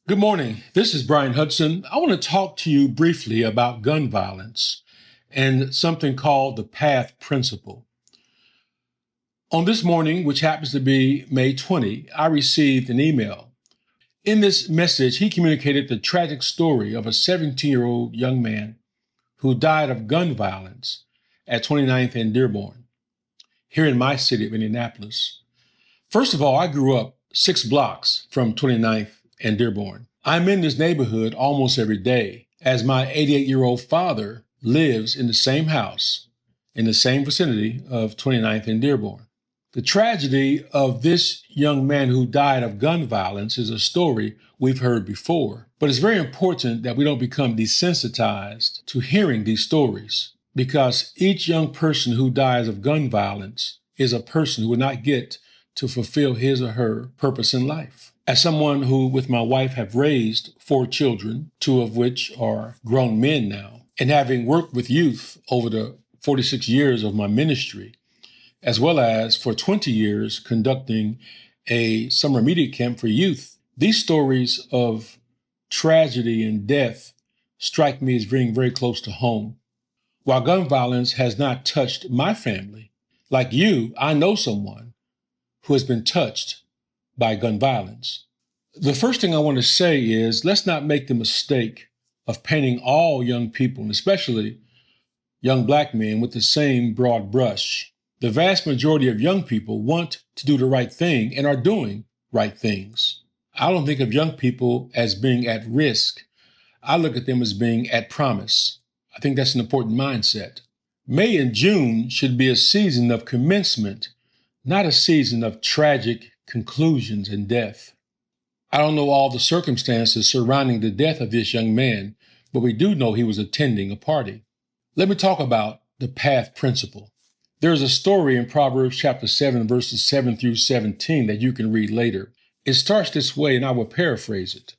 Good morning. This is Bryan Hudson. I want to talk to you briefly about gun violence and something called the PATH principle. On this morning, which happens to be May 20, I received an email. In this message, he communicated the tragic story of a 17-year-old young man who died of gun violence at 29th and Dearborn, here in my city of Indianapolis. First of all, I grew up 6 blocks from 29th and Dearborn. I'm in this neighborhood almost every day, as my 88-year-old father lives in the same house, in the same vicinity of 29th and Dearborn. The tragedy of this young man who died of gun violence is a story we've heard before, but it's very important that we don't become desensitized to hearing these stories, because each young person who dies of gun violence is a person who will not get to fulfill his or her purpose in life. As someone who, with my wife, have raised 4 children, 2 of which are grown men now, and having worked with youth over the 46 years of my ministry, as well as for 20 years conducting a summer media camp for youth, these stories of tragedy and death strike me as being very close to home. While gun violence has not touched my family, like you, I know someone who has been touched by gun violence. The first thing I want to say is, let's not make the mistake of painting all young people, and especially young black men, with the same broad brush. The vast majority of young people want to do the right thing and are doing right things. I don't think of young people as being at risk. I look at them as being at promise. I think that's an important mindset. May and June should be a season of commencement, not a season of tragic conclusions and death. I don't know all the circumstances surrounding the death of this young man, but we do know he was attending a party. Let me talk about the PATH principle. There's a story in Proverbs chapter 7, verses 7 through 17 that you can read later. It starts this way, and I will paraphrase it.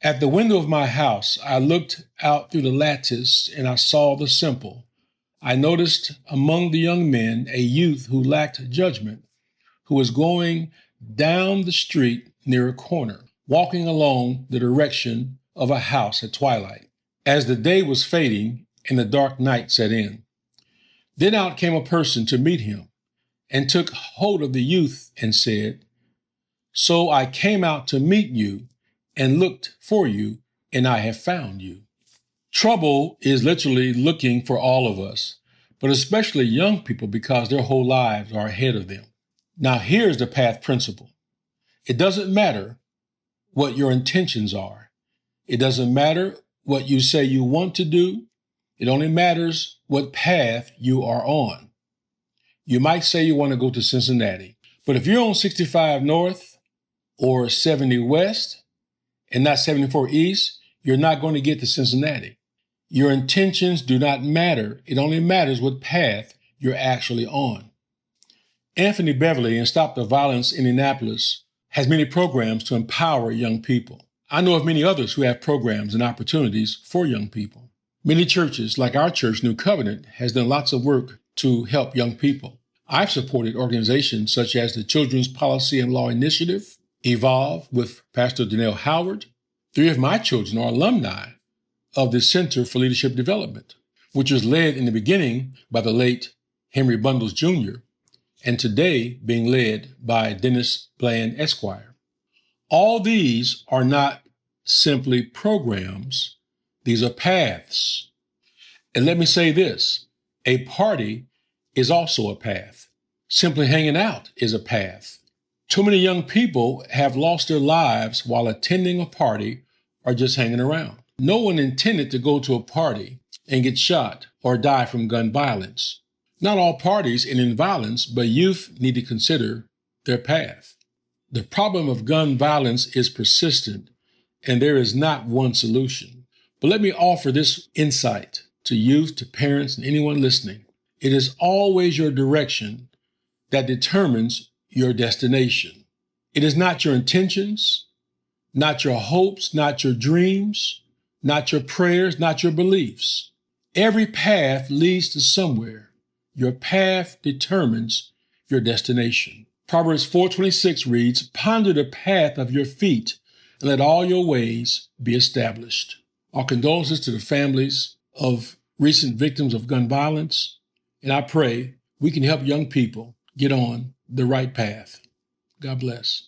At the window of my house, I looked out through the lattice, and I saw the simple. I noticed among the young men a youth who lacked judgment, who was going down the street near a corner, walking along the direction of a house at twilight, as the day was fading and the dark night set in. Then out came a person to meet him and took hold of the youth and said, "So I came out to meet you and looked for you, and I have found you." Trouble is literally looking for all of us, but especially young people, because their whole lives are ahead of them. Now, here's the PATH principle. It doesn't matter what your intentions are. It doesn't matter what you say you want to do. It only matters what path you are on. You might say you want to go to Cincinnati, but if you're on 65 North or 70 West and not 74 East, you're not going to get to Cincinnati. Your intentions do not matter. It only matters what path you're actually on. Anthony Beverly in Stop the Violence Indianapolis has many programs to empower young people. I know of many others who have programs and opportunities for young people. Many churches, like our church, New Covenant, has done lots of work to help young people. I've supported organizations such as the Children's Policy and Law Initiative, Evolve with Pastor Donnell Howard. 3 of my children are alumni of the Center for Leadership Development, which was led in the beginning by the late Henry Bundles Jr., and today being led by Dennis Bland Esquire. All these are not simply programs, these are paths. And let me say this, a party is also a path. Simply hanging out is a path. Too many young people have lost their lives while attending a party or just hanging around. No one intended to go to a party and get shot or die from gun violence. Not all parties end in violence, but youth need to consider their path. The problem of gun violence is persistent, and there is not one solution. But let me offer this insight to youth, to parents, and anyone listening. It is always your direction that determines your destination. It is not your intentions, not your hopes, not your dreams, not your prayers, not your beliefs. Every path leads to somewhere. Your path determines your destination. Proverbs 4:26 reads, "Ponder the path of your feet, and let all your ways be established. Our condolences to the families of recent victims of gun violence, and I pray we can help young people get on the right path. God bless.